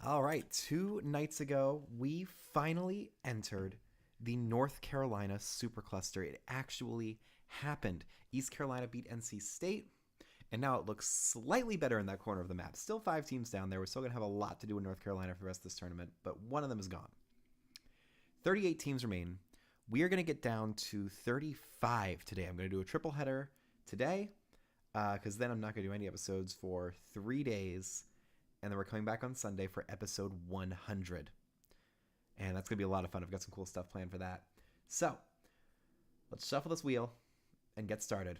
All right, 2 nights ago, we finally entered the North Carolina supercluster. It actually happened. East Carolina beat NC State, and now it looks slightly better in that corner of the map. Still 5 teams down there. We're still going to have a lot to do in North Carolina for the rest of this tournament, but one of them is gone. 38 teams remain. We are going to get down to 35 today. I'm going to do a triple header today because then I'm not going to do any episodes for 3 days. And then we're coming back on Sunday for episode 100. And that's going to be a lot of fun. I've got some cool stuff planned for that. So, let's shuffle this wheel and get started.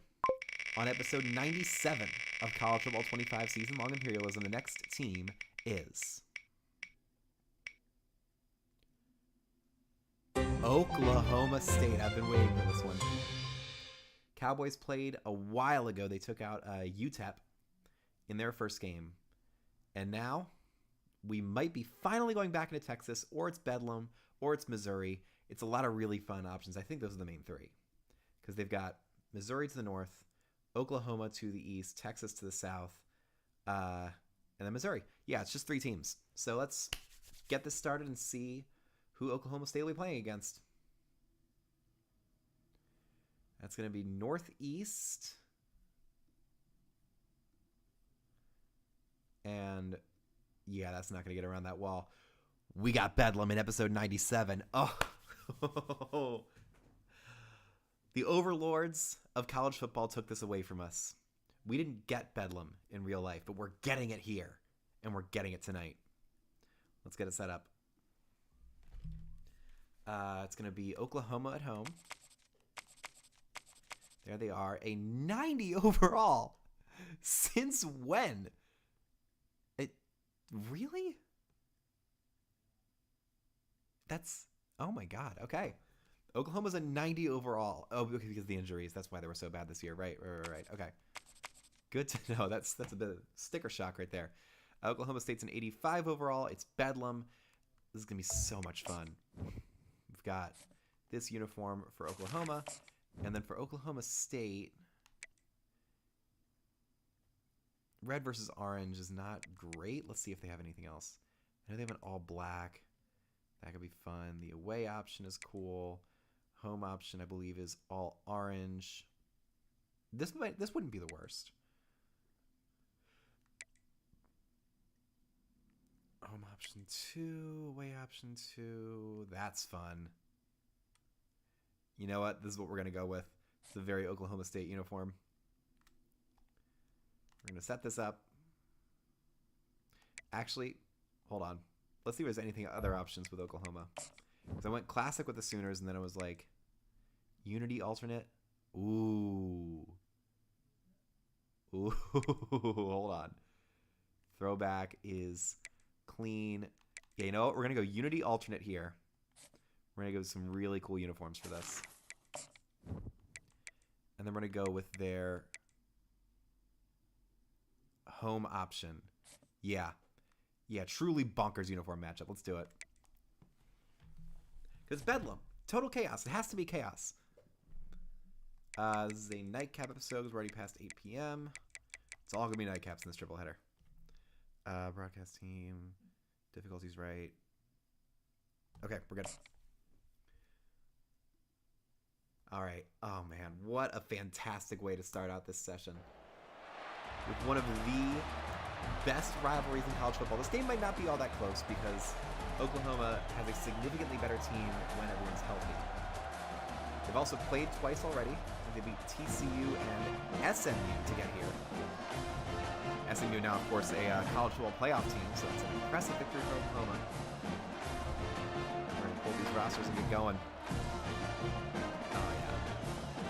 On episode 97 of College Football 25 Season-Long Imperialism, the next team is Oklahoma State. I've been waiting for this one. Cowboys played a while ago. They took out UTEP in their first game. And now we might be finally going back into Texas, or it's Bedlam, or it's Missouri. It's a lot of really fun options. I think those are the main three because they've got Missouri to the north, Oklahoma to the east, Texas to the south, and then Missouri. Yeah, it's just 3 teams. So let's get this started and see who Oklahoma State will be playing against. That's going to be Northeast. And yeah, that's not going to get around that wall. We got Bedlam in episode 97. Oh, the overlords of college football took this away from us. We didn't get Bedlam in real life, but we're getting it here, and we're getting it tonight. Let's get it set up. It's going to be Oklahoma at home. There they are, a 90 overall. Since when? Really? That's, oh my God. Okay. Oklahoma's a 90 overall. Oh, okay, because of the injuries. That's why they were so bad this year. Right. Okay. Good to know. That's a bit of sticker shock right there. Oklahoma State's an 85 overall. It's Bedlam. This is going to be so much fun. We've got this uniform for Oklahoma. And then for Oklahoma State, red versus orange is not great. Let's see if they have anything else. I know they have an all black. That could be fun. The away option is cool. Home option, I believe, is all orange. This wouldn't be the worst. Home option 2, away option 2. That's fun. You know what? This is what we're going to go with. It's a very Oklahoma State uniform. We're going to set this up. Actually, hold on. Let's see if there's anything other options with Oklahoma. Because I went classic with the Sooners, and then I was like, Unity alternate? Ooh. Hold on. Throwback is clean. Yeah, you know what? We're going to go Unity alternate here. We're going to go with some really cool uniforms for this. And then we're going to go with their home option. Yeah, truly bonkers uniform matchup. Let's do it. Because Bedlam. Total chaos. It has to be chaos. This is a nightcap episode because we're already past 8 p.m. It's all going to be nightcaps in this triple header. Broadcast team. Difficulties right. Okay, we're good. All right. Oh, man. What a fantastic way to start out this session. With one of the best rivalries in college football. This game might not be all that close because Oklahoma has a significantly better team when everyone's healthy. They've also played twice already. They beat TCU and SMU to get here. SMU now, of course, a college football playoff team, so it's an impressive victory for Oklahoma. We're going to pull these rosters and get going.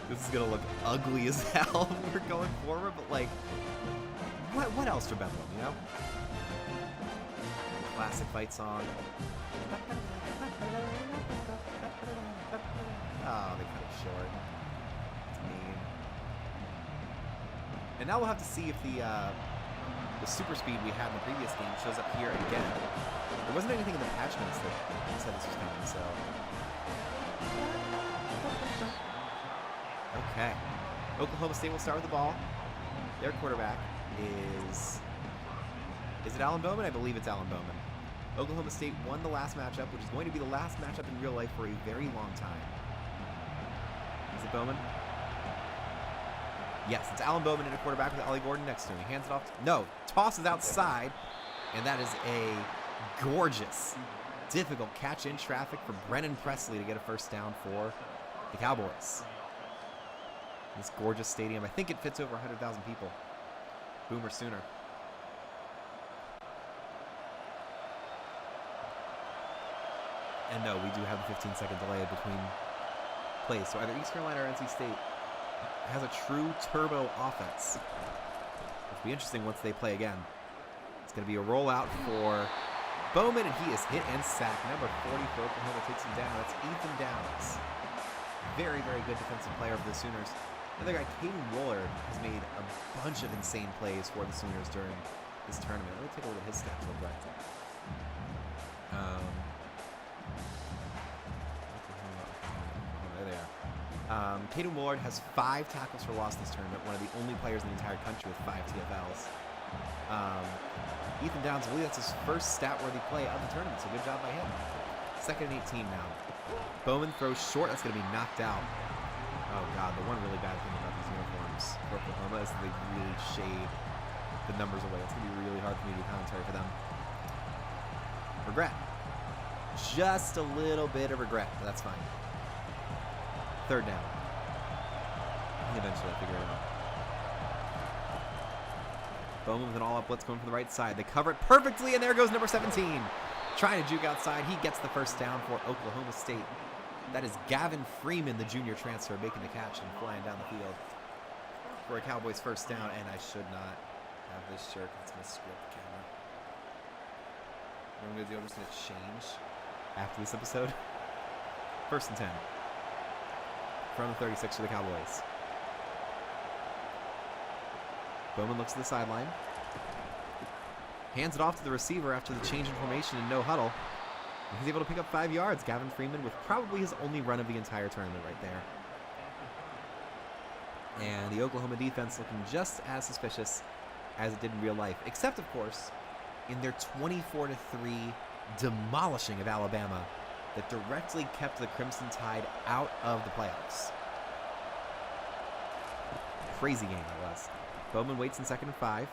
This is going to look ugly as hell when we're going forward, but like, what else for Bedlam, you know? Classic fight song. Oh, they cut it short. It's mean. And now we'll have to see if the super speed we had in the previous game shows up here again. There wasn't anything in the patch notes that said this was coming, so... Okay. Oklahoma State will start with the ball. Their quarterback is it Alan Bowman? I believe it's Alan Bowman. Oklahoma State won the last matchup, which is going to be the last matchup in real life for a very long time. Is it Bowman? Yes, it's Alan Bowman in a quarterback with Ollie Gordon next to him. He hands it off. No, tosses outside, and that is a gorgeous, difficult catch in traffic for Brennan Presley to get a first down for the Cowboys. This gorgeous stadium. I think it fits over 100,000 people. Boomer Sooner. And no, we do have a 15-second delay between plays. So either East Carolina or NC State has a true turbo offense. It'll be interesting once they play again. It's going to be a rollout for Bowman, and he is hit and sacked. Number 40 for Oklahoma takes him down. That's Ethan Downs. Very, very good defensive player for the Sooners. Another guy, Caden Woolard, has made a bunch of insane plays for the Sooners during this tournament. Let me take a look at his stats real quick. There they are. Caden Woolard has 5 tackles for loss in this tournament, one of the only players in the entire country with 5 TFLs. Ethan Downs, I believe that's his first stat-worthy play of the tournament, so good job by him. 2nd and 18 now. Bowman throws short. That's going to be knocked out. Oh, God, the one really bad thing about these uniforms for Oklahoma is that they really shade the numbers away. It's going to be really hard for me to do commentary for them. Regret. Just a little bit of regret, but that's fine. 3rd down. Eventually I'll figure it out. Bowman with an all-up blitz going from the right side. They cover it perfectly, and there goes number 17. Trying to juke outside. He gets the first down for Oklahoma State. That is Gavin Freeman, the junior transfer, making the catch and flying down the field for a Cowboys first down. And I should not have this shirt. It's going to screw up the camera. What I'm going to do, I'm just going to change after this episode. 1st and 10. From the 36 for the Cowboys. Bowman looks to the sideline. Hands it off to the receiver after the change in formation and no huddle. And he's able to pick up 5 yards. Gavin Freeman with probably his only run of the entire tournament right there. And the Oklahoma defense looking just as suspicious as it did in real life. Except, of course, in their 24-3 demolishing of Alabama that directly kept the Crimson Tide out of the playoffs. Crazy game that was. Bowman waits in 2nd and 5.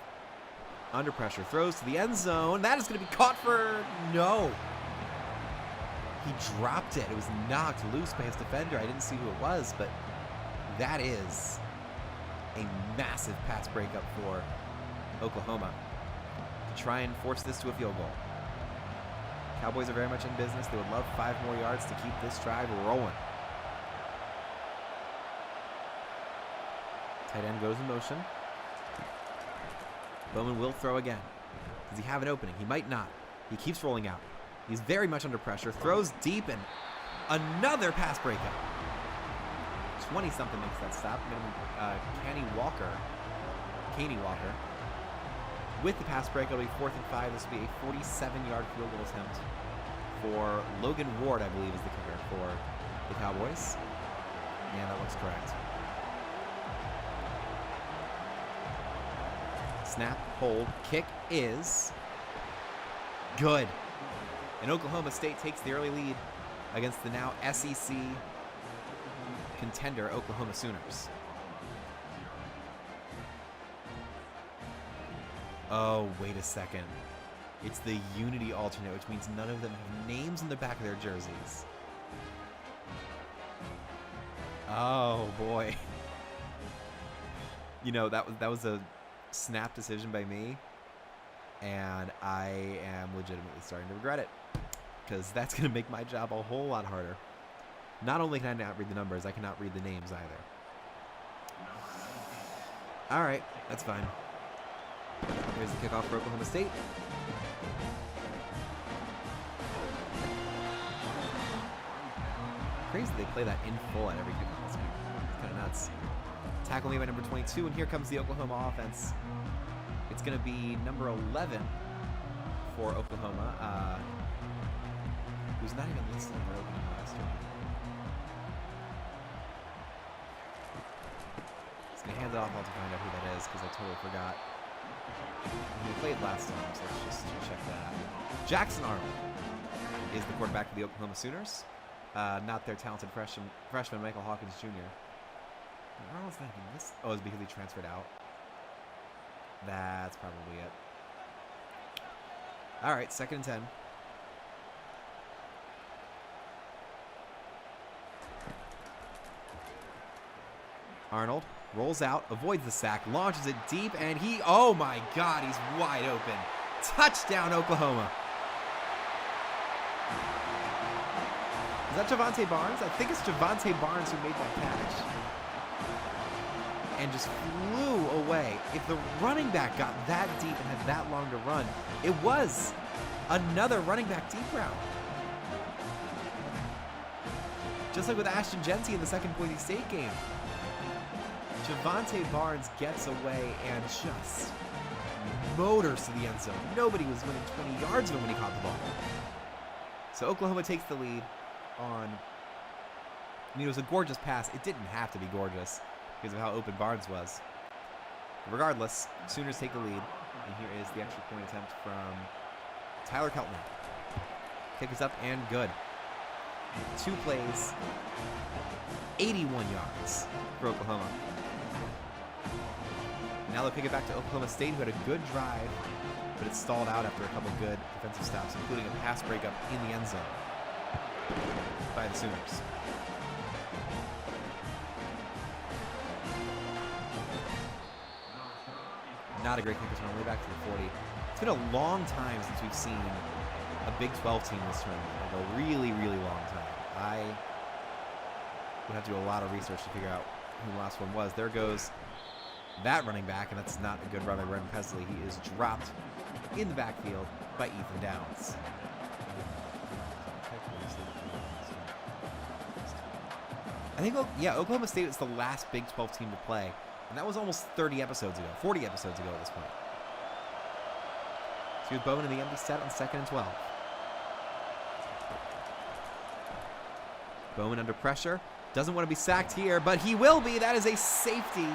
Under pressure, throws to the end zone. That is going to be caught for no. He dropped it. It was knocked loose by his defender. I didn't see who it was, but that is a massive pass breakup for Oklahoma to try and force this to a field goal. Cowboys are very much in business. They would love 5 more yards to keep this drive rolling. Tight end goes in motion. Bowman will throw again. Does he have an opening? He might not. He keeps rolling out. He's very much under pressure. Throws deep and another pass breakup. 20-something makes that stop. Kenny Walker. With the pass break, it'll be 4th and 5. This will be a 47-yard field goal attempt for Logan Ward, I believe, is the kicker for the Cowboys. Yeah, that looks correct. Snap, hold, kick is good. And Oklahoma State takes the early lead against the now SEC contender Oklahoma Sooners. Oh, wait a second. It's the Unity alternate, which means none of them have names in the back of their jerseys. Oh, boy. You know, that was a snap decision by me, and I am legitimately starting to regret it, because that's going to make my job a whole lot harder. Not only can I not read the numbers, I cannot read the names either. All right, that's fine. Here's the kickoff for Oklahoma State. Crazy they play that in full at every kickoff. It's kind of nuts. Tackle made by number 22, and here comes the Oklahoma offense. It's going to be number 11 for Oklahoma, who's not even listed in their opening roster. Just going to hand it off. I'll have to find out who that is, because I totally forgot. played last time, so let's just check that out. Jackson Arnold is the quarterback for the Oklahoma Sooners. Not their talented freshman Michael Hawkins Jr. Arnold's not even this. Oh, it's because he transferred out. That's probably it. All right, 2nd and 10. Arnold rolls out, avoids the sack, launches it deep, and oh my God, he's wide open. Touchdown, Oklahoma. Is that Javante Barnes? I think it's Javante Barnes who made that catch. And just flew away. If the running back got that deep and had that long to run, it was another running back deep route. Just like with Ashton Genty in the second Boise State game. Javante Barnes gets away and just motors to the end zone. Nobody was winning 20 yards of him when he caught the ball. So Oklahoma takes the lead on, it was a gorgeous pass. It didn't have to be gorgeous because of how open Barnes was. But regardless, Sooners take the lead. And here is the extra point attempt from Tyler Keltner. Kick is up and good. 2 plays, 81 yards for Oklahoma. Now they'll kick it back to Oklahoma State, who had a good drive, but it stalled out after a couple good defensive stops, including a pass breakup in the end zone by the Sooners. Not a great kick return, way back to the 40. It's been a long time since we've seen a Big 12 team this tournament, like a really, really long time. I would have to do a lot of research to figure out who the last one was. There goes that running back, and that's not a good run by Brendan Pesley. He is dropped in the backfield by Ethan Downs. I think, yeah, Oklahoma State was the last Big 12 team to play, and that was almost 30 episodes ago, 40 episodes ago at this point. So here's Bowman in the empty set on 2nd and 12. Bowman under pressure. Doesn't want to be sacked here, but he will be. That is a safety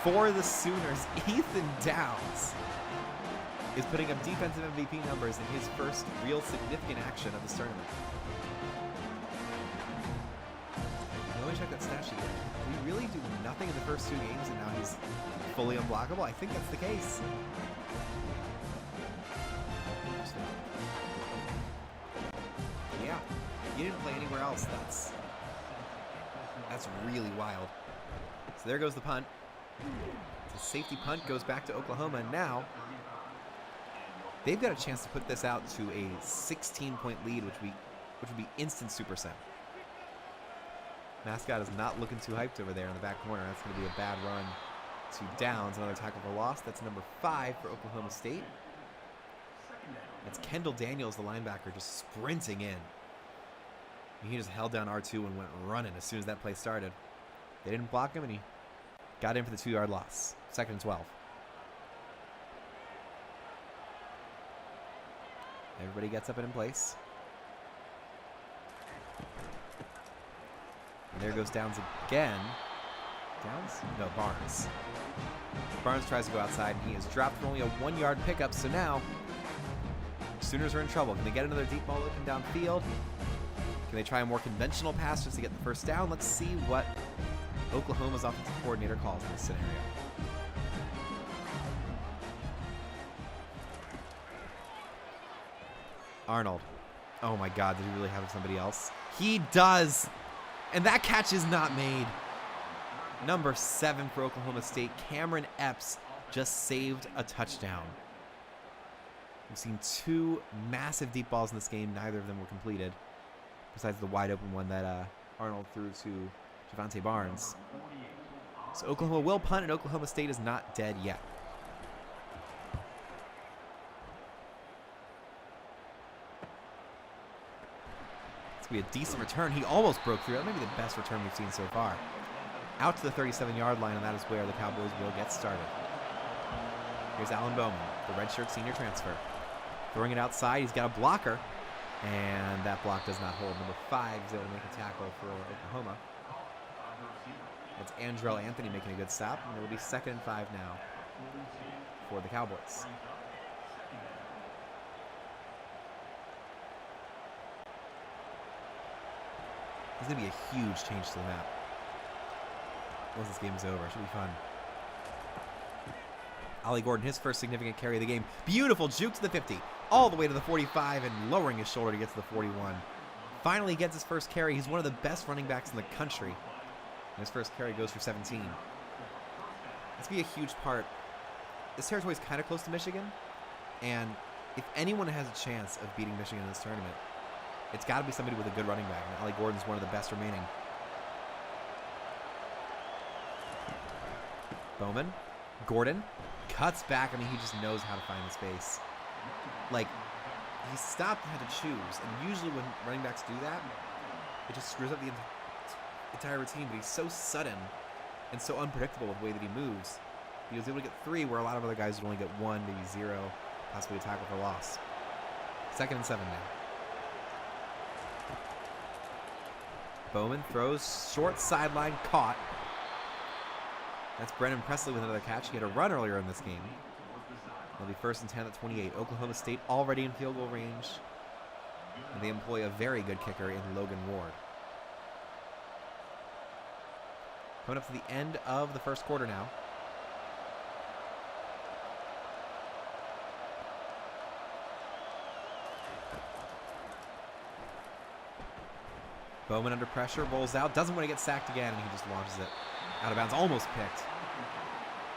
for the Sooners. Ethan Downs is putting up defensive MVP numbers in his first real significant action of this tournament. Let me check that stat sheet again. We really do nothing in the first 2 games, and now he's fully unblockable. I think that's the case. Yeah, he didn't play anywhere else. That's really wild. So there goes the punt. The safety punt goes back to Oklahoma, and now they've got a chance to put this out to a 16-point lead, which would be instant superset. Mascot is not looking too hyped over there in the back corner. That's going to be a bad run to Downs. Another tackle for loss. That's number 5 for Oklahoma State. That's Kendall Daniels, the linebacker, just sprinting in. He just held down R2 and went running as soon as that play started. They didn't block him, and he got in for the 2-yard loss. 2nd and 12. Everybody gets up and in place. And there goes Downs again. Downs? No, Barnes. Barnes tries to go outside, and he is dropped for only a 1-yard pickup. So now, Sooners are in trouble. Can they get another deep ball looking downfield? Can they try a more conventional pass just to get the first down? Let's see what Oklahoma's offensive coordinator calls in this scenario. Arnold. Oh my God, did he really have somebody else? He does! And that catch is not made. Number 7 for Oklahoma State, Cameron Epps, just saved a touchdown. We've seen 2 massive deep balls in this game. Neither of them were completed, besides the wide open one that Arnold threw to Javante Barnes. So Oklahoma will punt, and Oklahoma State is not dead yet. It's going to be a decent return. He almost broke through. That may be the best return we've seen so far. Out to the 37-yard line, and that is where the Cowboys will get started. Here's Alan Bowman, the redshirt senior transfer. Throwing it outside. He's got a blocker. And that block does not hold. Number 5 is able to make a tackle for Oklahoma. It's Andrell Anthony making a good stop. And it will be 2nd and 5 now for the Cowboys. There's going to be a huge change to the map once this game is over. It should be fun. Ollie Gordon, his first significant carry of the game. Beautiful juke to the 50. All the way to the 45 and lowering his shoulder to get to the 41. Finally gets his first carry. He's one of the best running backs in the country. And his first carry goes for 17. That's going to be a huge part. This territory is kind of close to Michigan. And if anyone has a chance of beating Michigan in this tournament, it's got to be somebody with a good running back. And Ollie Gordon's one of the best remaining. Bowman. Gordon. Cuts back. I mean, he just knows how to find the space. Like, he stopped and had to choose. And usually when running backs do that, it just screws up the entire routine. But he's so sudden and so unpredictable with the way that he moves. He was able to get 3 where a lot of other guys would only get 1, maybe 0, possibly a tackle for loss. 2nd and 7 now. Bowman throws short sideline, caught. That's Brennan Presley with another catch. He had a run earlier in this game. It'll be 1st and 10 at 28. Oklahoma State already in field goal range. And they employ a very good kicker in Logan Ward. Coming up to the end of the first quarter now. Bowman under pressure, rolls out, doesn't want to get sacked again, and he just launches it out of bounds. Almost picked.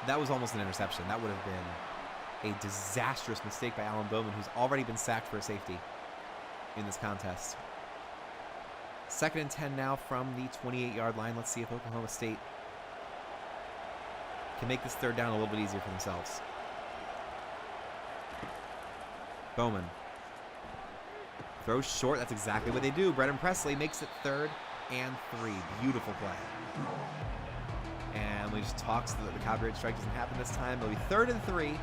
That was almost an interception. That would have been a disastrous mistake by Alan Bowman, who's already been sacked for a safety in this contest. 2nd and 10 now from the 28-yard line. Let's see if Oklahoma State can make this 3rd down a little bit easier for themselves. Bowman. Throws short. That's exactly what they do. Brennan Presley makes it 3rd and 3. Beautiful play. And we just talk so that the copyright strike doesn't happen this time. It'll be 3rd and 3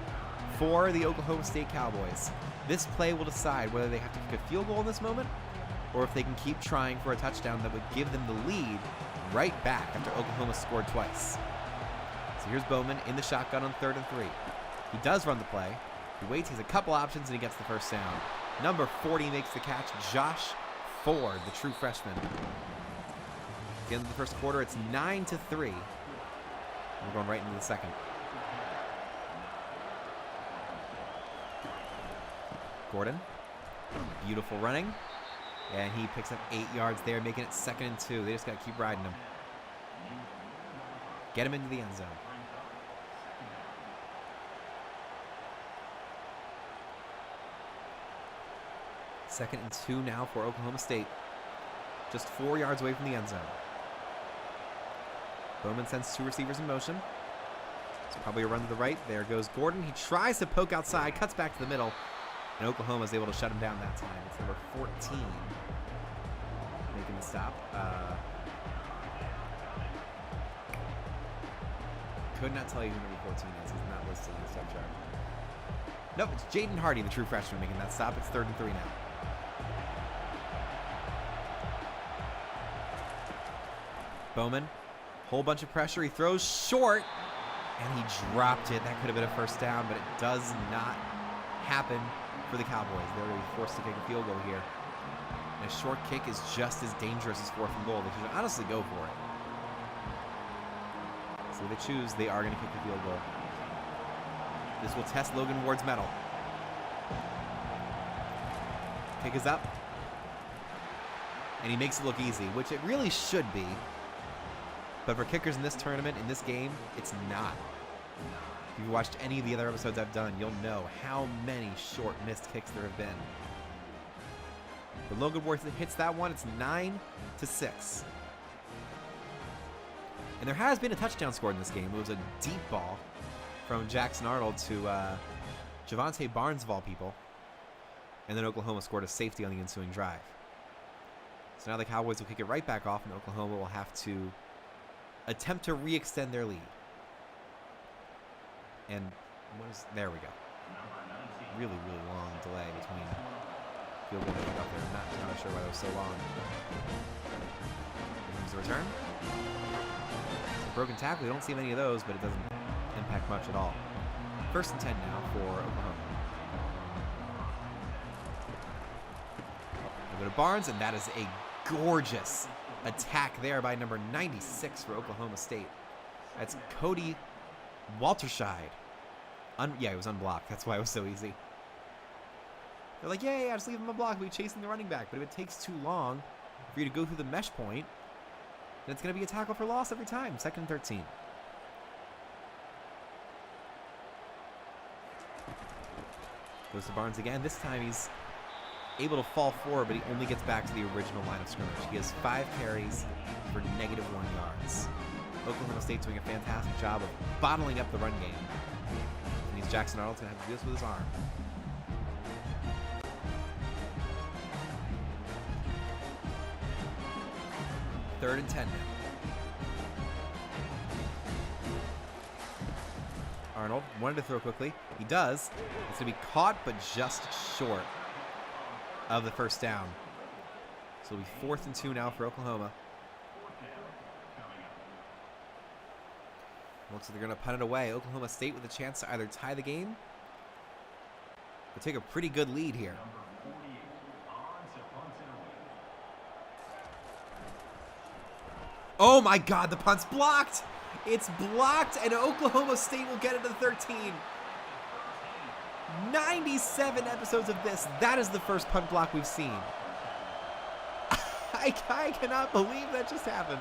for the Oklahoma State Cowboys. This play will decide whether they have to kick a field goal in this moment or if they can keep trying for a touchdown that would give them the lead right back after Oklahoma scored twice. So here's Bowman in the shotgun on 3rd and 3. He does run the play. He waits. He has a couple options, and he gets the first down. Number 40 makes the catch. Josh Ford, the true freshman. At the end of the first quarter, it's 9-3. We're going right into the second. Gordon. Beautiful running. And he picks up 8 yards there, making it 2nd and 2. They just got to keep riding him. Get him into the end zone. Second and 2 now for Oklahoma State. Just 4 yards away from the end zone. Bowman sends 2 receivers in motion. It's probably a run to the right. There goes Gordon. He tries to poke outside, cuts back to the middle, and Oklahoma is able to shut him down that time. It's number 14 making the stop. Could not tell you who number 14 is. He's not listed in the step chart. Nope, it's Jaden Hardy, the true freshman, making that stop. It's 3rd and 3 now. Bowman, whole bunch of pressure. He throws short, and he dropped it. That could have been a first down, but it does not happen for the Cowboys. They're going to be forced to kick a field goal here. And a short kick is just as dangerous as 4th and goal. They should honestly go for it. So if they choose, they are going to kick the field goal. This will test Logan Ward's mettle. Kick is up. And he makes it look easy, which it really should be. But for kickers in this tournament, in this game, it's not. If you've watched any of the other episodes I've done, you'll know how many short missed kicks there have been. But Logan Ward hits that one. It's 9-6. And there has been a touchdown scored in this game. It was a deep ball from Jackson Arnold to Javante Barnes, of all people. And then Oklahoma scored a safety on the ensuing drive. So now the Cowboys will kick it right back off, and Oklahoma will have to attempt to re-extend their lead. And there we go. Really, really long delay between field goal and kickoff there. I'm not entirely sure why that was so long. Here's the return. It's a broken tackle. We don't see many of those, but it doesn't impact much at all. 1st and 10 now for Oklahoma. Go to Barnes, and that is a gorgeous attack there by number 96 for Oklahoma State. That's Cody Walterscheid. Yeah, he was unblocked. That's why it was so easy. They're like, yeah, just leave him unblocked. We'll be chasing the running back. But if it takes too long for you to go through the mesh point, then it's going to be a tackle for loss every time. 2nd and 13. Goes to Barnes again. This time he's able to fall forward, but he only gets back to the original line of scrimmage. He has 5 carries for -1 yards. Oklahoma State doing a fantastic job of bottling up the run game. And he's Jackson Arnold's going to have to do this with his arm. Third and 10 now. Arnold wanted to throw quickly. He does. It's going to be caught, but just short of the first down. So it'll be 4th and 2 now for Oklahoma. Looks like they're going to punt it away. Oklahoma State with a chance to either tie the game or take a pretty good lead here. Oh my God, the punt's blocked. It's blocked, and Oklahoma State will get it to the 13. 97 episodes of this. That is the first punt block we've seen. I cannot believe that just happened.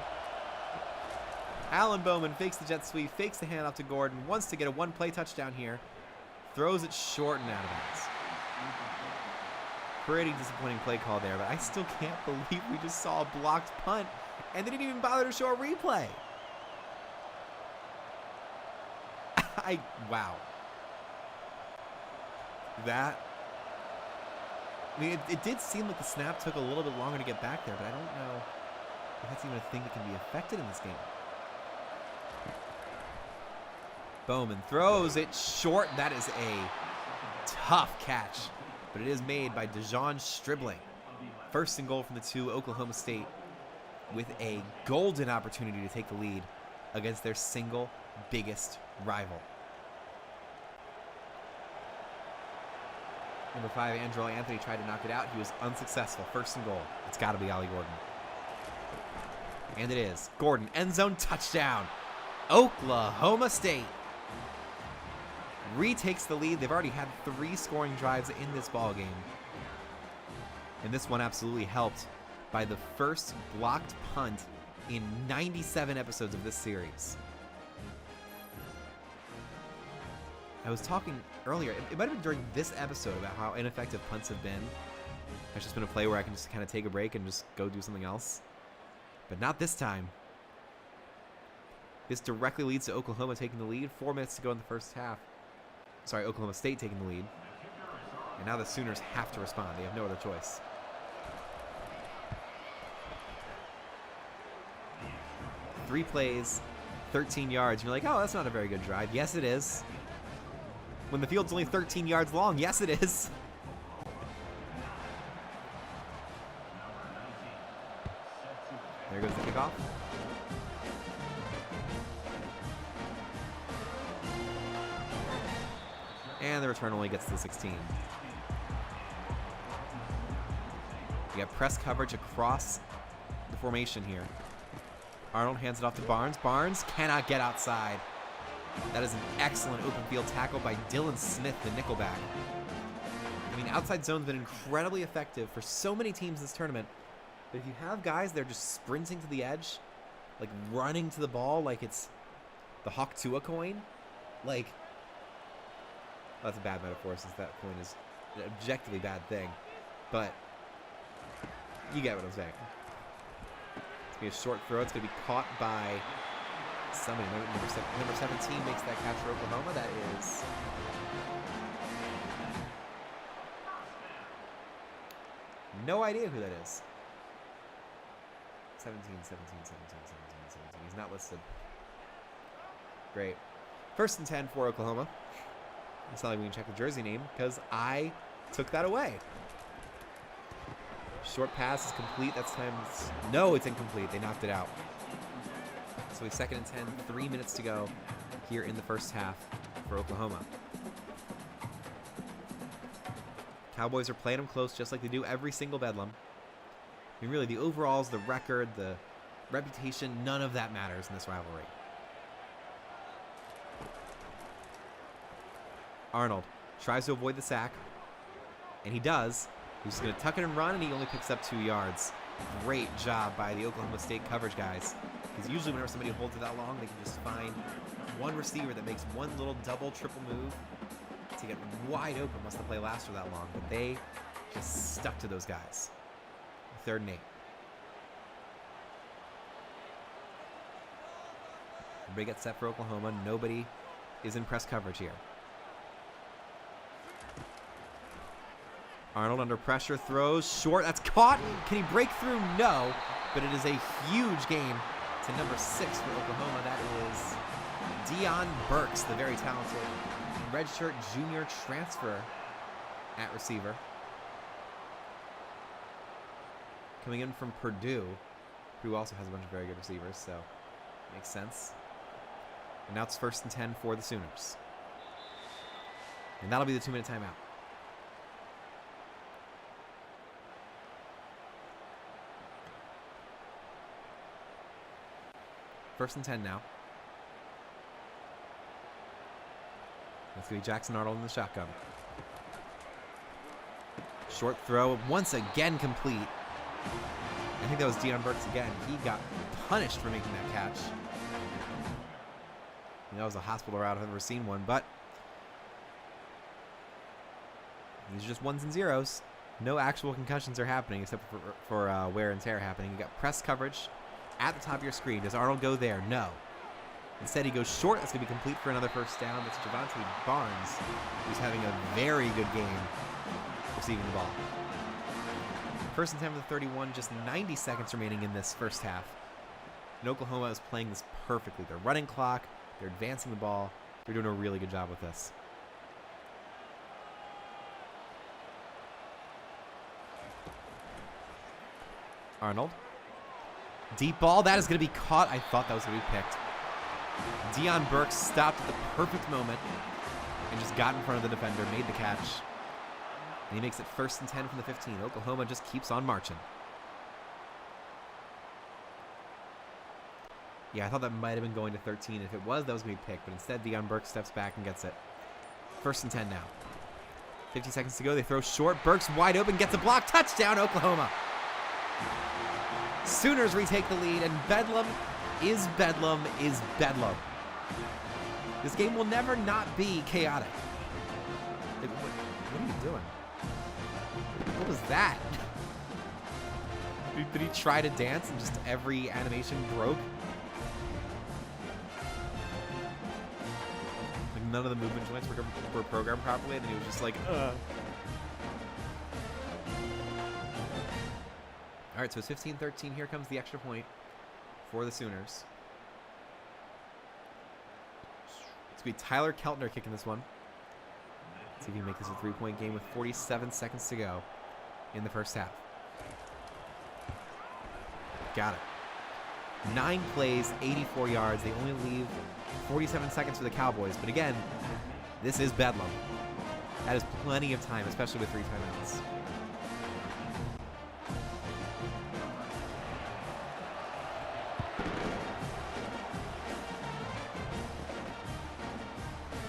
Alan Bowman fakes the jet sweep, fakes the handoff to Gordon, wants to get a one-play touchdown here. Throws it short and out of bounds. Pretty disappointing play call there, but I still can't believe we just saw a blocked punt and they didn't even bother to show a replay. Wow. That, I mean, it did seem like the snap took a little bit longer to get back there, but I don't know if that's even a thing that can be affected in this game. Bowman throws it short. That is a tough catch, but it is made by DeJon Stribling. 1st and goal from the 2, Oklahoma State with a golden opportunity to take the lead against their single biggest rival. Number 5, Andrew Anthony tried to knock it out. He was unsuccessful. 1st and goal. It's got to be Ollie Gordon. And it is. Gordon, end zone touchdown. Oklahoma State retakes the lead. They've already had 3 scoring drives in this ball game. And this one absolutely helped by the first blocked punt in 97 episodes of this series. I was talking earlier, it might have been during this episode, about how ineffective punts have been. It's just been a play where I can just kind of take a break and just go do something else. But not this time. This directly leads to Oklahoma taking the lead. 4 minutes to go in the first half. Sorry, Oklahoma State taking the lead. And now the Sooners have to respond. They have no other choice. Three plays, 13 yards. You're like, oh, that's not a very good drive. Yes, it is. When the field's only 13 yards long, yes, it is. There goes the kickoff. And the return only gets to the 16. You got press coverage across the formation here. Arnold hands it off to Barnes. Barnes cannot get outside. That is an excellent open field tackle by Dylan Smith, the nickelback. I mean, outside zone's been incredibly effective for so many teams this tournament. But if you have guys that are just sprinting to the edge, like running to the ball like it's the Hawk Tua coin, like, well, that's a bad metaphor since that coin is an objectively bad thing. But you get what I'm saying. It's going to be a short throw. It's going to be caught by somebody. Number 17 makes that catch for Oklahoma. That is no idea who that is. 17. He's not listed. Great. 1st and 10 for Oklahoma. It's not like we can check the jersey name because I took that away. Short pass is complete. That's time. No, it's incomplete. They knocked it out. So it's 2nd and 10. 3 minutes to go here in the first half for Oklahoma. Cowboys are playing them close just like they do every single Bedlam. I mean, really, the overalls, the record, the reputation, none of that matters in this rivalry. Arnold tries to avoid the sack, and he does. He's just going to tuck it and run, and he only picks up 2 yards. Great job by the Oklahoma State coverage guys. Because usually whenever somebody holds it that long, they can just find one receiver that makes one little double, triple move to get wide open once the play lasts for that long. But they just stuck to those guys. 3rd and 8. Everybody gets set for Oklahoma. Nobody is in press coverage here. Arnold under pressure, throws short. That's caught. Can he break through? No. But it is a huge gain to number 6 for Oklahoma. That is Deion Burks, the very talented redshirt junior transfer at receiver. Coming in from Purdue, who also has a bunch of very good receivers, so makes sense. And now it's 1st and 10 for the Sooners. And that'll be the 2-minute timeout. First and 10 now. That's going to be Jackson Arnold in the shotgun. Short throw, once again complete. I think that was Deion Burks again. He got punished for making that catch. That was a hospital route. I've never seen one, but these are just 1s and 0s. No actual concussions are happening except for wear and tear happening. You got press coverage at the top of your screen. Does Arnold go there? No. Instead, he goes short. That's going to be complete for another 1st down. That's Javonte Barnes, who's having a very good game receiving the ball. 1st and 10 for the 31. Just 90 seconds remaining in this first half. And Oklahoma is playing this perfectly. They're running clock. They're advancing the ball. They're doing a really good job with this. Arnold. Deep ball. That is going to be caught. I thought that was going to be picked. Deion Burks stopped at the perfect moment and just got in front of the defender, made the catch. And he makes it 1st and 10 from the 15. Oklahoma just keeps on marching. Yeah, I thought that might have been going to 13. If it was, that was going to be picked. But instead, Deion Burks steps back and gets it. 1st and 10 now. 50 seconds to go. They throw short. Burks wide open. Gets a block. Touchdown, Oklahoma. Sooners retake the lead. And Bedlam is Bedlam is Bedlam. This game will never not be chaotic. What are you doing? What was that? Did he try to dance and just every animation broke? Like none of the movement joints were programmed properly, and he was just like, All right, so it's 15-13. Here comes the extra point for the Sooners. It's going to be Tyler Keltner kicking this one. Let's see if he can make this a 3-point game with 47 seconds to go in the first half. Got it. 9 plays, 84 yards. They only leave 47 seconds for the Cowboys. But again, this is Bedlam. That is plenty of time, especially with 3 timeouts.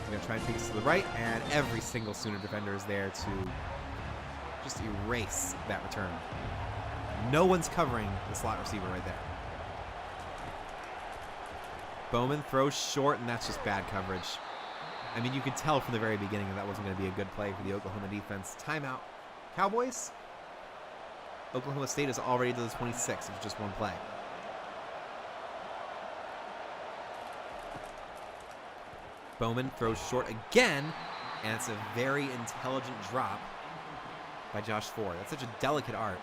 He's going to try and take us to the right, and every single Sooner defender is there to just erase that return. No one's covering the slot receiver right there. Bowman throws short, and that's just bad coverage. I mean, you could tell from the very beginning that wasn't going to be a good play for the Oklahoma defense. Timeout. Cowboys. Oklahoma State is already to the 26. It's just 1 play. Bowman throws short again, and it's a very intelligent drop by Josh Ford. That's such a delicate art,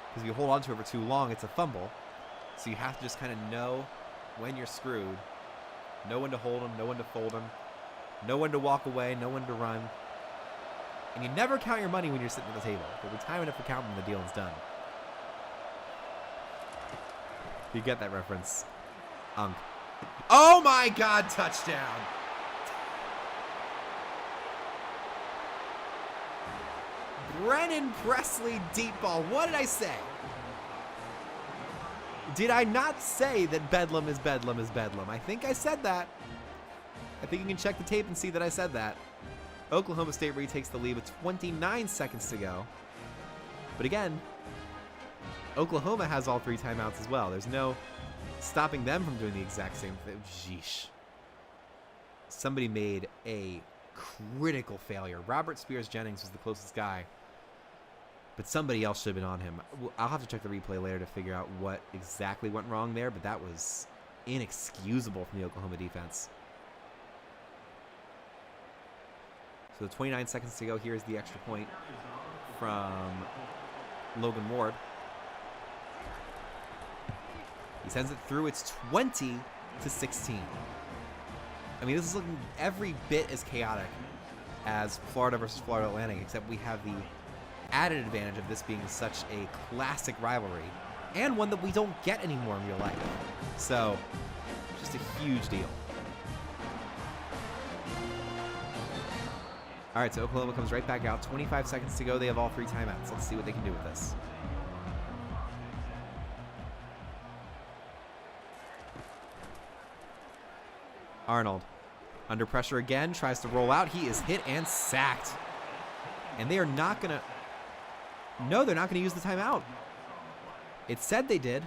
because if you hold on to it for too long, it's a fumble. So you have to just kind of know when you're screwed. Know when to hold him, know when to fold him, know when to walk away, know when to run. And you never count your money when you're sitting at the table. There'll be time enough for counting when the deal is done. You get that reference. Oh my God, touchdown! Brennan Presley deep ball. What did I say? Did I not say that Bedlam is Bedlam is Bedlam? I think I said that. I think you can check the tape and see that I said that. Oklahoma State retakes the lead with 29 seconds to go. But again, Oklahoma has all 3 timeouts as well. There's no stopping them from doing the exact same thing. Jeesh. Somebody made a critical failure. Robert Spears Jennings was the closest guy, but somebody else should have been on him. I'll have to check the replay later to figure out what exactly went wrong there, but that was inexcusable from the Oklahoma defense. So 29 seconds to go. Here's the extra point from Logan Ward. He sends it through. It's 20-16. I mean, this is looking every bit as chaotic as Florida versus Florida Atlantic, except we have the added advantage of this being such a classic rivalry and one that we don't get anymore in real life. So, just a huge deal. All right, so Oklahoma comes right back out. 25 seconds to go. They have all 3 timeouts. Let's see what they can do with this. Arnold, under pressure again, tries to roll out. He is hit and sacked. And they are not going to... No, they're not going to use the timeout. It said they did,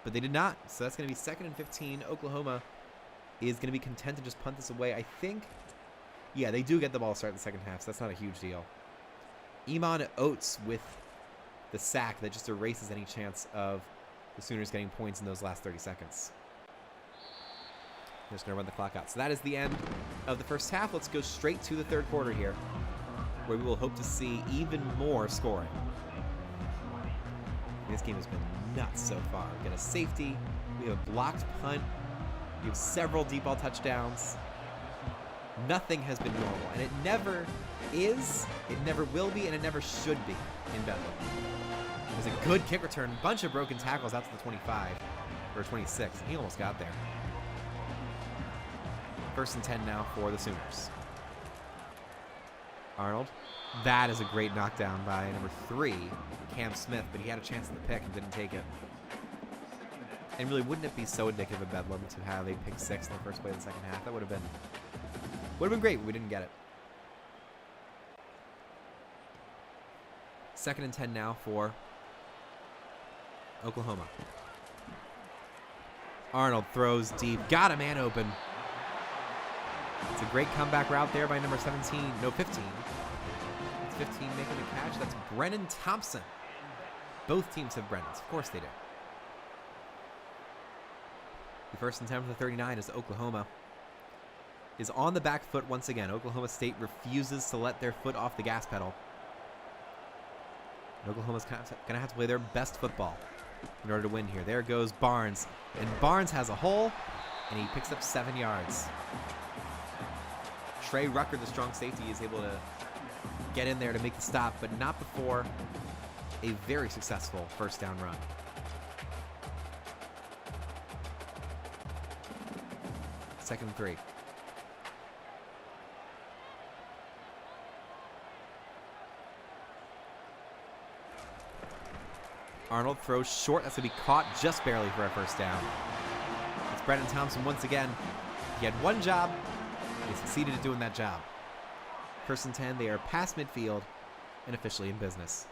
but they did not. So that's going to be 2nd and 15. Oklahoma is going to be content to just punt this away. I think... Yeah, they do get the ball to start in the second half, so that's not a huge deal. Iman Oates with the sack that just erases any chance of the Sooners getting points in those last 30 seconds. They're just going to run the clock out. So that is the end of the first half. Let's go straight to the third quarter here, where we will hope to see even more scoring. This game has been nuts so far. We got a safety. We have a blocked punt. We have several deep ball touchdowns. Nothing has been normal, and it never is, it never will be, and it never should be in Bedlam. It was a good kick return, bunch of broken tackles out to the 25, or 26, and he almost got there. 1st and 10 now for the Sooners. Arnold. That is a great knockdown by number 3, Cam Smith, but he had a chance at the pick and didn't take it. And really, wouldn't it be so indicative of Bedlam to have a pick 6 in the first play of the second half? That would have been great, but we didn't get it. 2nd and 10 now for Oklahoma. Arnold throws deep. Got a man open. It's a great comeback route there by number 17. No, 15. It's 15 making the catch. That's Brennan Thompson. Both teams have Brennans. Of course they do. The 1st and 10 for the 39 is Oklahoma. Is on the back foot once again. Oklahoma State refuses to let their foot off the gas pedal. And Oklahoma's going to have to play their best football in order to win here. There goes Barnes. And Barnes has a hole, and he picks up 7 yards. Trey Rucker, the strong safety, is able to get in there to make the stop, but not before a very successful 1st down run. 2nd and 3. Arnold throws short. That's going to be caught just barely for a 1st down. It's Brennan Thompson once again. He had one job. He succeeded at doing that job. 1st and 10. They are past midfield and officially in business.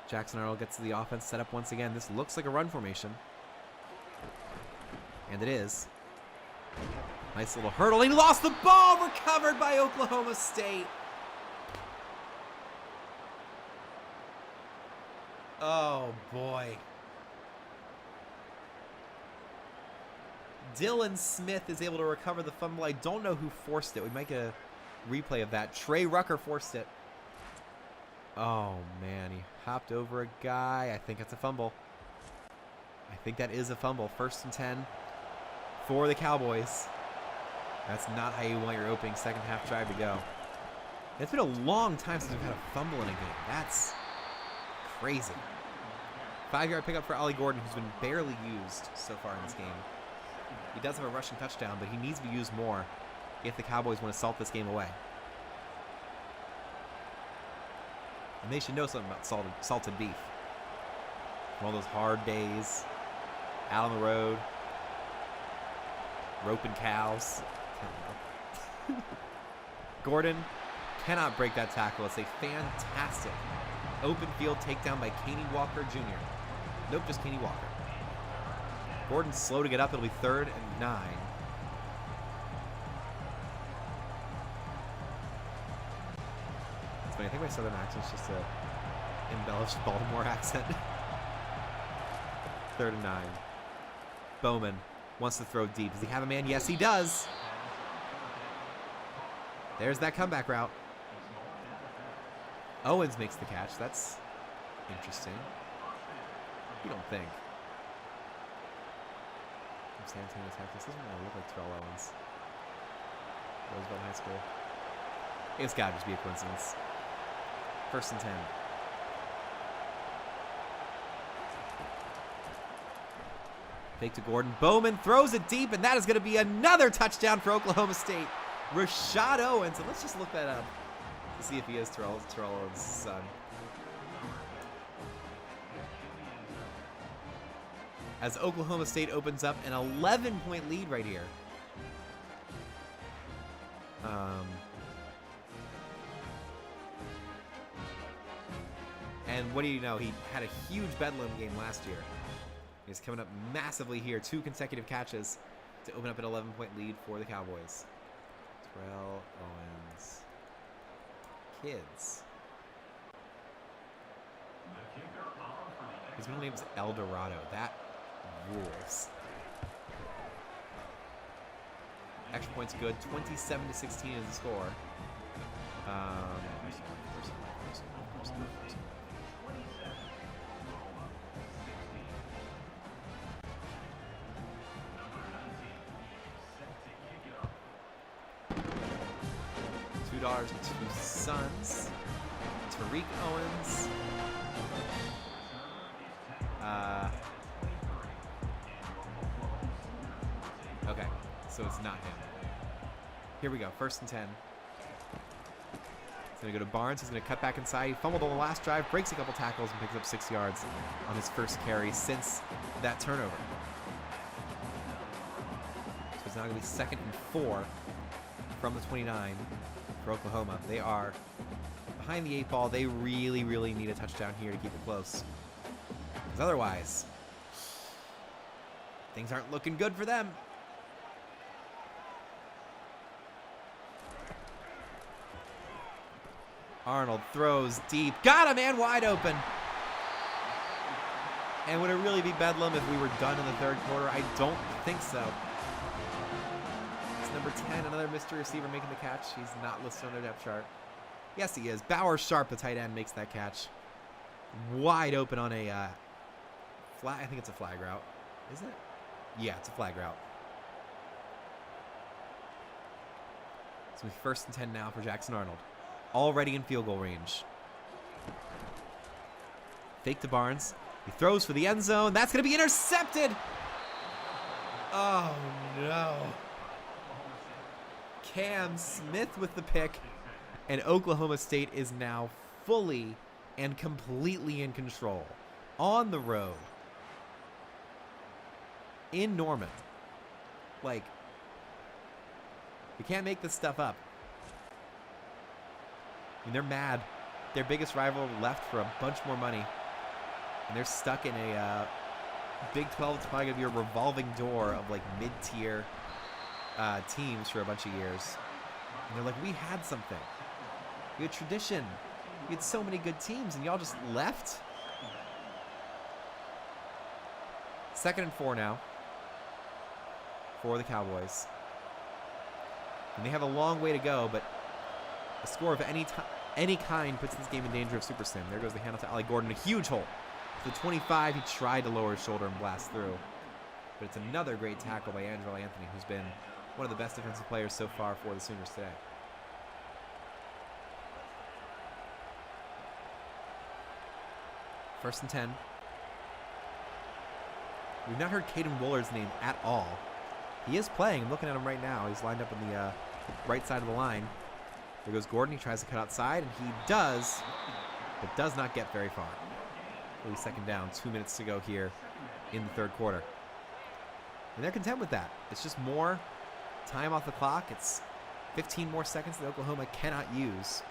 Jackson Arnold gets to the offense set up once again. This looks like a run formation. And it is. Nice little hurdle. He lost the ball. Recovered by Oklahoma State. Oh, boy. Dylan Smith is able to recover the fumble. I don't know who forced it. We might get a replay of that. Trey Rucker forced it. Oh, man. He hopped over a guy. I think that's a fumble. I think that is a fumble. 1st and 10 for the Cowboys. That's not how you want your opening second half drive to go. It's been a long time since we've had a fumble in a game. That's crazy. 5-yard pickup for Ollie Gordon, who's been barely used so far in this game. He does have a rushing touchdown, but he needs to be used more if the Cowboys want to salt this game away. And they should know something about salted beef. One of those hard days, out on the road, roping cows. Gordon cannot break that tackle. It's a fantastic open field takedown by Caney Walker Jr. Nope, just Caney Walker. Gordon's slow to get up. It'll be 3rd and 9. It's funny. I think my southern accent's just a embellished Baltimore accent. 3rd and 9. Bowman wants to throw deep. Does he have a man? Yes, he does. There's that comeback route. Owens makes the catch. That's interesting. You don't think. From San Antonio, Texas. Doesn't really look like Terrell Owens. Roosevelt High School. It's got to just be a coincidence. 1st and 10. Fake to Gordon. Bowman throws it deep, and that is going to be another touchdown for Oklahoma State. Rashad Owens, and let's just look that up to see if he is Terrell Owens' son. As Oklahoma State opens up an 11-point lead right here. And what do you know? He had a huge Bedlam game last year. He's coming up massively here. 2 consecutive catches to open up an 11-point lead for the Cowboys. Terrell Owens. Kids. His middle name's El Dorado. That rules. Extra points good. 27-16 is the score. $2 and 2 sons. Tariq Owens. Okay, so it's not him. Here we go, 1st and 10. He's going to go to Barnes. He's going to cut back inside. He fumbled on the last drive, breaks a couple tackles, and picks up 6 yards on his first carry since that turnover. So it's now going to be 2nd and 4 from the 29 for Oklahoma. They are behind the 8 ball. They really, really need a touchdown here to keep it close. Because otherwise, things aren't looking good for them. Arnold throws deep. Got a man wide open. And would it really be Bedlam if we were done in the 3rd quarter? I don't think so. It's number 10, another mystery receiver making the catch. He's not listed on their depth chart. Yes, he is. Bauer Sharp, the tight end, makes that catch. Wide open on a flag. I think it's a flag route. Is it? Yeah, it's a flag route. So it's 1st and 10 now for Jackson Arnold. Already in field goal range. Fake to Barnes. He throws for the end zone. That's going to be intercepted. Oh, no. Cam Smith with the pick. And Oklahoma State is now fully and completely in control. On the road. In Norman. Like, you can't make this stuff up. I mean, they're mad. Their biggest rival left for a bunch more money. And they're stuck in a Big 12. It's probably going to be a revolving door of, like, mid-tier teams for a bunch of years. And they're like, we had something. We had tradition. We had so many good teams, and y'all just left? 2nd and 4 now for the Cowboys. And they have a long way to go, but a score of any kind puts this game in danger of Super Sim. There goes the handoff to Ollie Gordon. A huge hole. To the 25, he tried to lower his shoulder and blast through. But it's another great tackle by Angelo Anthony, who's been one of the best defensive players so far for the Sooners today. First and 10. We've not heard Caden Woolard's name at all. He is playing. I'm looking at him right now. He's lined up on the right side of the line. There goes Gordon. He tries to cut outside, and he does. but does not get very far. Really second down, 2 minutes to go here in the third quarter. And they're content with that. It's just more time off the clock. It's 15 more seconds that Oklahoma cannot use.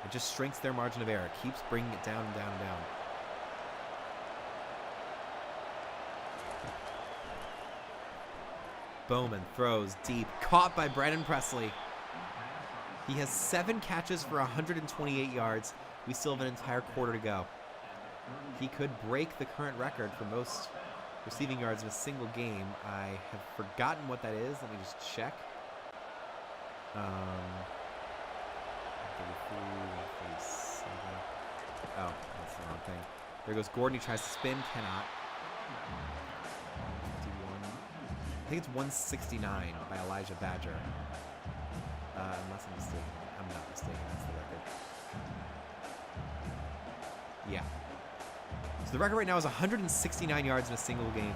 It just shrinks their margin of error. It keeps bringing it down and down and down. Bowman throws deep. Caught by Brennan Presley. He has 7 catches for 128 yards. We still have an entire quarter to go. He could break the current record for most receiving yards in a single game. I have forgotten what that is. Let me just check. 33, 37. Oh, that's the wrong thing. There goes Gordon. He tries to spin. Cannot. 51. I think it's 169 by Elijah Badger. Unless I'm mistaken. I'm not mistaken. That's the record. Yeah. So the record right now is 169 yards in a single game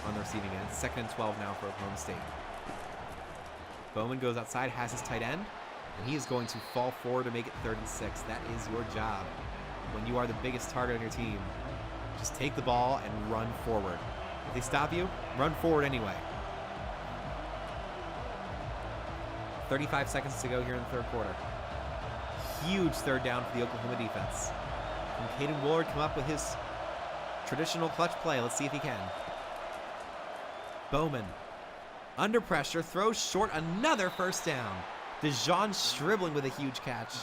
on the receiving end. 2nd and 12 now for Oklahoma State. Bowman goes outside, has his tight end, and he is going to fall forward to make it 3rd and 6. That is your job. When you are the biggest target on your team, just take the ball and run forward. If they stop you, run forward anyway. 35 seconds to go here in the third quarter. Huge third down for the Oklahoma defense. Can Caden Woolard come up with his traditional clutch play? Let's see if he can. Bowman, under pressure, throws short, another first down. DeJon Stribling with a huge catch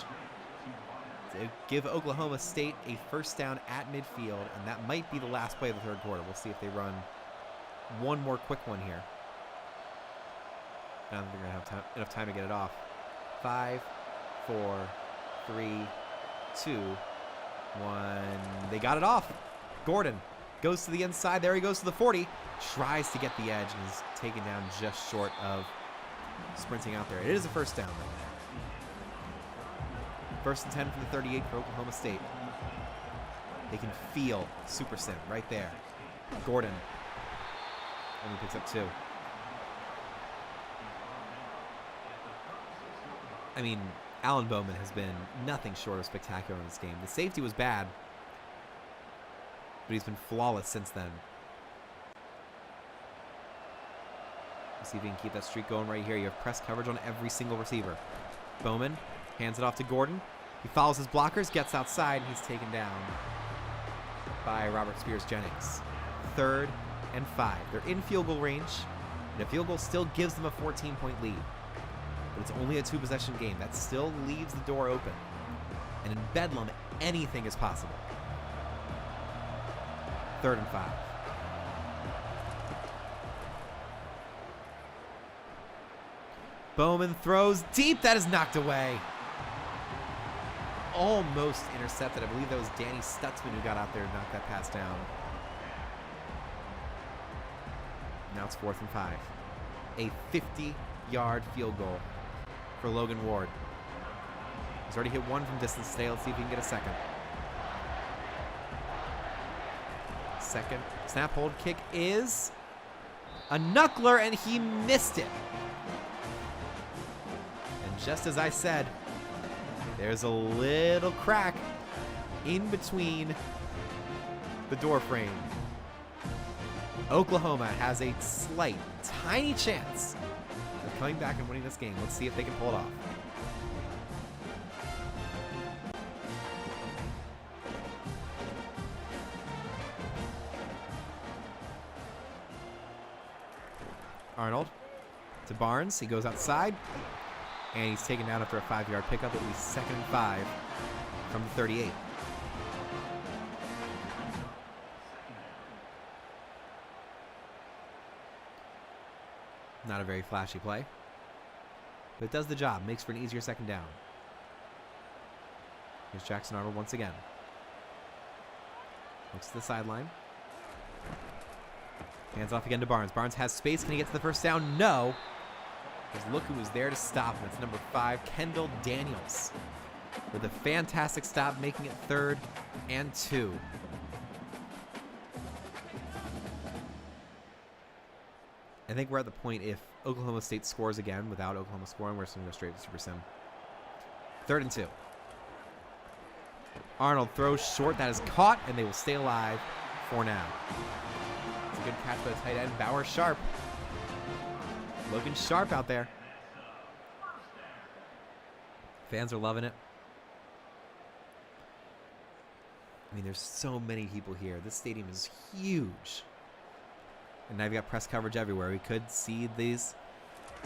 to give Oklahoma State a first down at midfield, and that might be the last play of the third quarter. We'll see if they run one more quick one here. I don't think they're going to have enough time to get it off. 5, 4, 3, 2, 1. They got it off. Gordon goes to the inside. There he goes to the 40. Tries to get the edge and is taken down just short of sprinting out there. It is a first down, though. 1st and 10 from the 38 for Oklahoma State. They can feel Super Sim right there. Gordon only picks up 2. I mean, Alan Bowman has been nothing short of spectacular in this game. The safety was bad, but he's been flawless since then. Let's see if he can keep that streak going right here. You have press coverage on every single receiver. Bowman hands it off to Gordon. He follows his blockers, gets outside, and he's taken down by Robert Spears-Jennings. 3rd and 5. They're in field goal range, and a field goal still gives them a 14-point lead. But it's only a 2-possession game. That still leaves the door open. And in Bedlam, anything is possible. 3rd and 5. Bowman throws deep. That is knocked away. Almost intercepted. I believe that was Danny Stutzman who got out there and knocked that pass down. Now it's 4th and 5. A 50-yard field goal for Logan Ward. He's already hit 1 from distance today. Let's see if he can get a second. Second snap, hold, kick is a knuckler, and he missed it. And just as I said, there's a little crack in between the door frame. Oklahoma has a slight, tiny chance of coming back and winning this game. Let's see if they can pull it off. Arnold to Barnes. He goes outside, and he's taken down after a 5-yard pickup. It'll be 2nd and 5 from the 38. Not a very flashy play, but it does the job. Makes for an easier second down. Here's Jackson Arnold once again. Looks to the sideline. Hands off again to Barnes. Barnes has space. Can he get to the first down? No. Because look who was there to stop him. It's number 5, Kendall Daniels, with a fantastic stop, making it 3rd and 2. I think we're at the point, if Oklahoma State scores again without Oklahoma scoring, we're just going to go straight to Super Sim. 3rd and 2. Arnold throws short. That is caught, and they will stay alive for now. It's a good catch by the tight end, Bauer Sharp. Looking sharp out there. Fans are loving it. I mean, there's so many people here. This stadium is huge. And now you've got press coverage everywhere. We could see these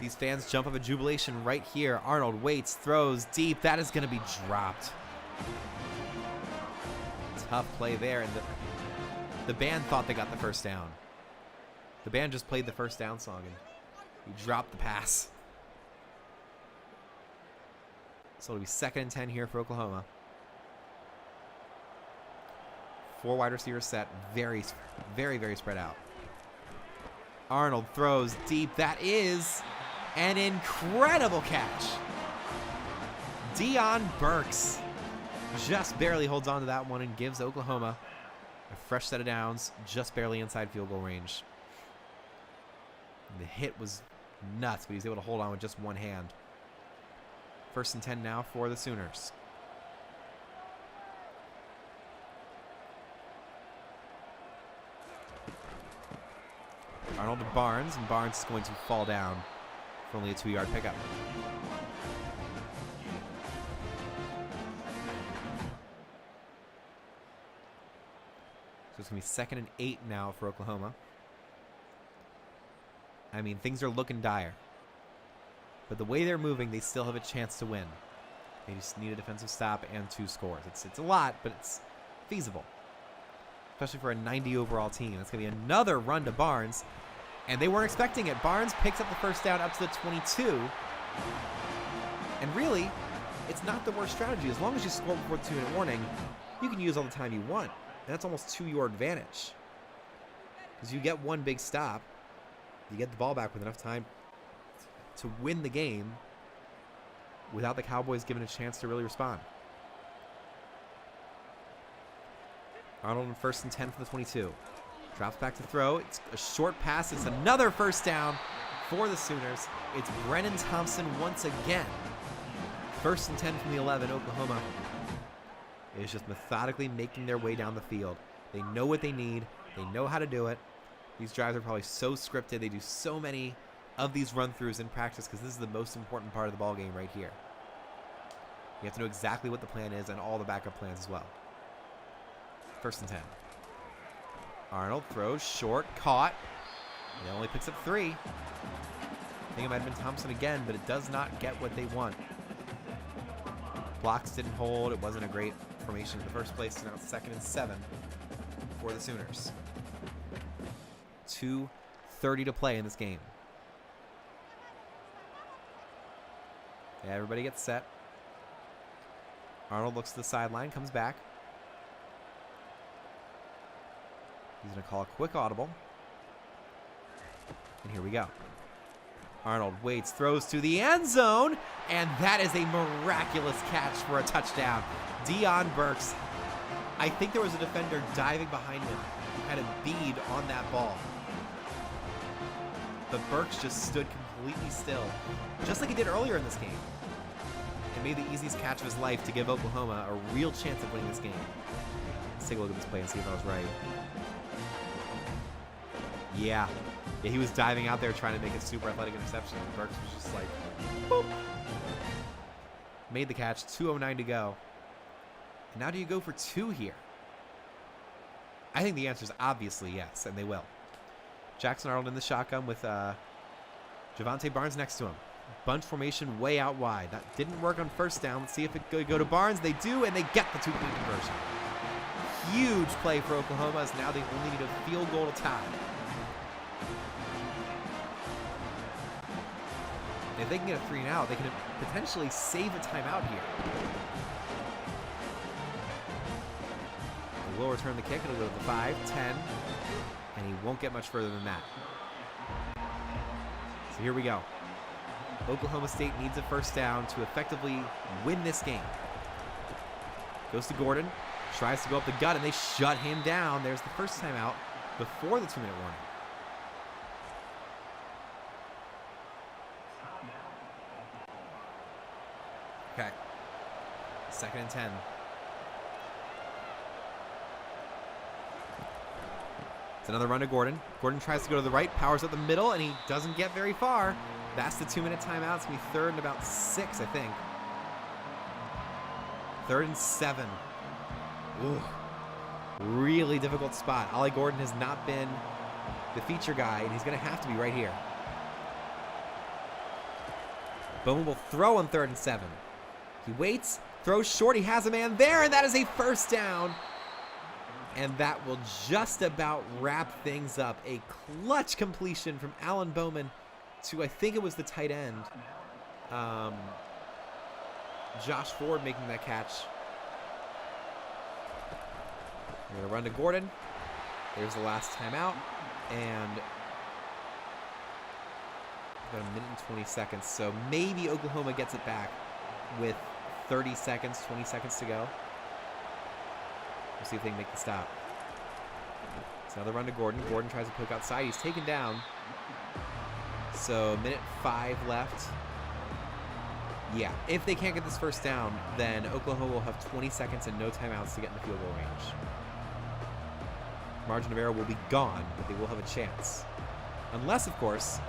fans jump up a jubilation right here. Arnold waits, throws deep. That is going to be dropped. Tough play there. And the band thought they got the first down. The band just played the first down song, and he dropped the pass. So it'll be 2nd and 10 here for Oklahoma. 4 wide receivers set. Very, very, very spread out. Arnold throws deep. That is an incredible catch. Deion Burks just barely holds on to that one and gives Oklahoma a fresh set of downs, just barely inside field goal range. The hit was nuts, but he was able to hold on with just one hand. 1st and 10 now for the Sooners. Arnold to Barnes, and Barnes is going to fall down for only a 2-yard pickup. So it's going to be 2nd and 8 now for Oklahoma. I mean, things are looking dire. But the way they're moving, they still have a chance to win. They just need a defensive stop and 2 scores. It's a lot, but it's feasible. Especially for a 90 overall team. It's going to be another run to Barnes. And they weren't expecting it. Barnes picks up the first down up to the 22. And really, it's not the worst strategy. As long as you score before the 2-minute warning, you can use all the time you want. And that's almost to your advantage. Because you get one big stop. You get the ball back with enough time to win the game without the Cowboys given a chance to really respond. Arnold in 1st and 10 for the 22. Drops back to throw. It's a short pass. It's another first down for the Sooners. It's Brennan Thompson once again. 1st and 10 from the 11. Oklahoma is just methodically making their way down the field. They know what they need. They know how to do it. These drives are probably so scripted. They do so many of these run-throughs in practice because this is the most important part of the ball game right here. You have to know exactly what the plan is and all the backup plans as well. 1st and 10. Arnold throws short, caught. He only picks up 3. I think it might have been Thompson again, but it does not get what they want. Blocks didn't hold. It wasn't a great formation in the first place. So now it's 2nd and 7 for the Sooners. 2:30 to play in this game. Yeah, everybody gets set. Arnold looks to the sideline, comes back. He's going to call a quick audible. And here we go. Arnold waits, throws to the end zone, and that is a miraculous catch for a touchdown. Deion Burks. I think there was a defender diving behind him who had a bead on that ball. But Burks just stood completely still, just like he did earlier in this game. And made the easiest catch of his life to give Oklahoma a real chance of winning this game. Let's take a look at this play and see if I was right. Yeah, he was diving out there trying to make a super athletic interception. And Burks was just like, boop. Made the catch, 2:09 to go. And now do you go for 2 here? I think the answer is obviously yes, and they will. Jackson Arnold in the shotgun with Javonte Barnes next to him. Bunch formation way out wide. That didn't work on 1st down. Let's see if it could go to Barnes. They do, and they get the 2-point conversion. Huge play for Oklahoma, as now they only need a field goal to tie. If they can get a 3 and out, they can potentially save a timeout here. They will return the kick. It'll go to the 5, 10, and he won't get much further than that. So here we go. Oklahoma State needs a 1st down to effectively win this game. Goes to Gordon, tries to go up the gut, and they shut him down. There's the first timeout before the 2-minute warning. Okay. 2nd and 10. It's another run to Gordon. Gordon tries to go to the right, powers up the middle, and he doesn't get very far. That's the 2-minute timeout. It's going to be 3rd and about 6, I think. 3rd and 7. Ooh. Really difficult spot. Ollie Gordon has not been the feature guy, and he's going to have to be right here. Bowman will throw on 3rd and 7. He waits, throws short. He has a man there, and that is a first down. And that will just about wrap things up. A clutch completion from Alan Bowman to, I think it was the tight end. Josh Ford making that catch. We're going to run to Gordon. There's the last timeout. And about 1 minute and 20 seconds. So maybe Oklahoma gets it back with 30 seconds, 20 seconds to go. We'll see if they can make the stop. It's another run to Gordon. Gordon tries to poke outside. He's taken down. So 1:05 left. Yeah, if they can't get this first down, then Oklahoma will have 20 seconds and no timeouts to get in the field goal range. Margin of error will be gone, but they will have a chance. Unless, of course,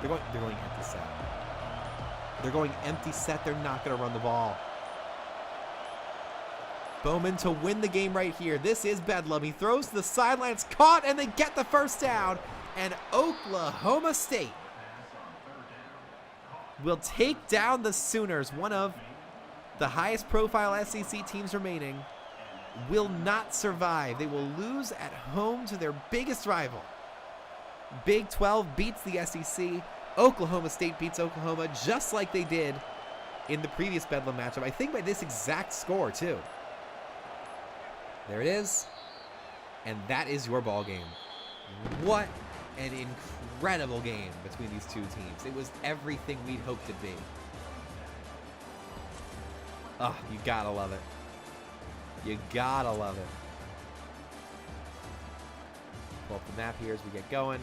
they're going empty set. They're going empty set. They're not going to run the ball. Bowman to win the game right here. This is Bedlam. He throws to the sideline. It's caught, and they get the first down. And Oklahoma State will take down the Sooners, one of the highest profile SEC teams remaining. Will not survive. They will lose at home to their biggest rival. Big 12 beats the SEC. Oklahoma State beats Oklahoma just like they did in the previous Bedlam matchup. I think by this exact score, too. There it is. And that is your ball game. What an incredible game between these two teams. It was everything we'd hoped it'd be. Oh, you gotta love it. You gotta love it. Pull up the map here as we get going.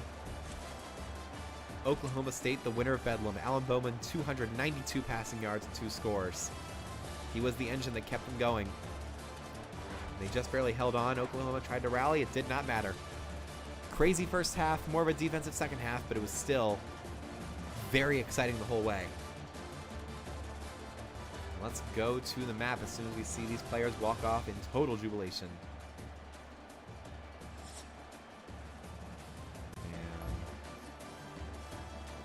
Oklahoma State, the winner of Bedlam. Alan Bowman, 292 passing yards and 2 scores. He was the engine that kept them going. They just barely held on. Oklahoma tried to rally. It did not matter. Crazy first half, more of a defensive second half, but it was still very exciting the whole way. Let's go to the map as soon as we see these players walk off in total jubilation. And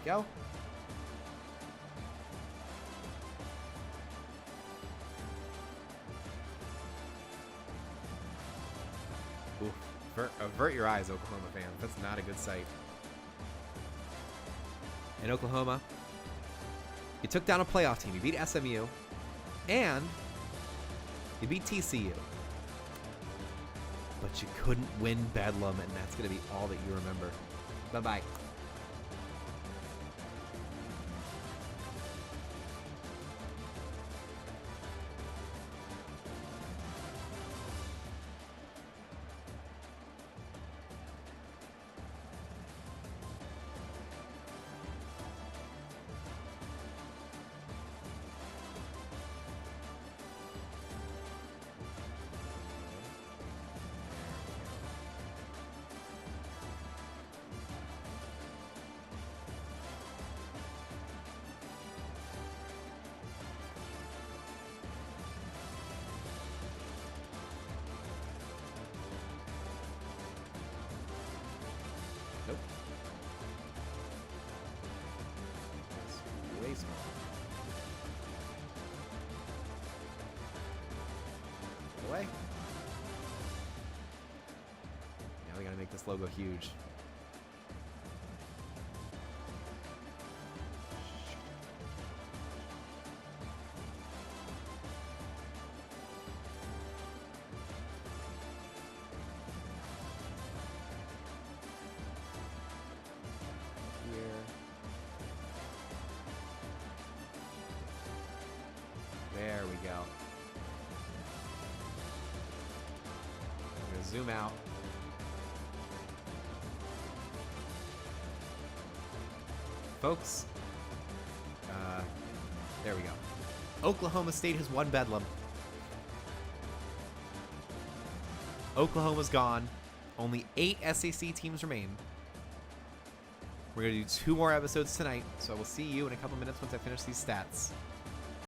go. Oof. Avert your eyes, Oklahoma fans. That's not a good sight. In Oklahoma, you took down a playoff team. You beat SMU. And you beat TCU. But you couldn't win Bedlam, and that's going to be all that you remember. Bye-bye. Nope. That's way small. Away. Now we gotta make this logo huge. There we go. I'm going to zoom out. Folks, there we go. Oklahoma State has won Bedlam. Oklahoma's gone. Only 8 SAC teams remain. We're going to do 2 more episodes tonight, so I will see you in a couple minutes once I finish these stats.